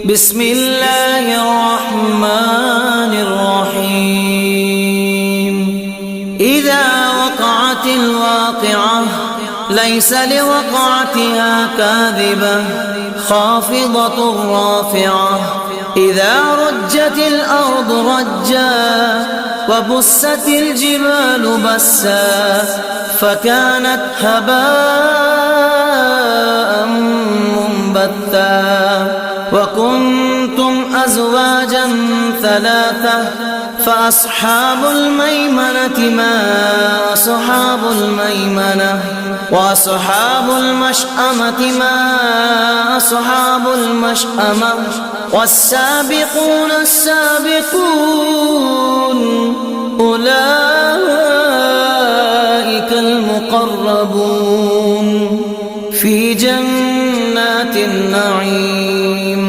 بسم الله الرحمن الرحيم. إذا وقعت الواقعة ليس لوقعتها كاذبة خافضة رافعة. إذا رجت الأرض رجا وبست الجبال بسا فكانت هباء منبثا. وكنتم أزواجا ثلاثة فأصحاب الميمنة ما أصحاب الميمنة وأصحاب المشأمة ما أصحاب المشأمة. والسابقون السابقون أولئك المقربون في جنات النعيم.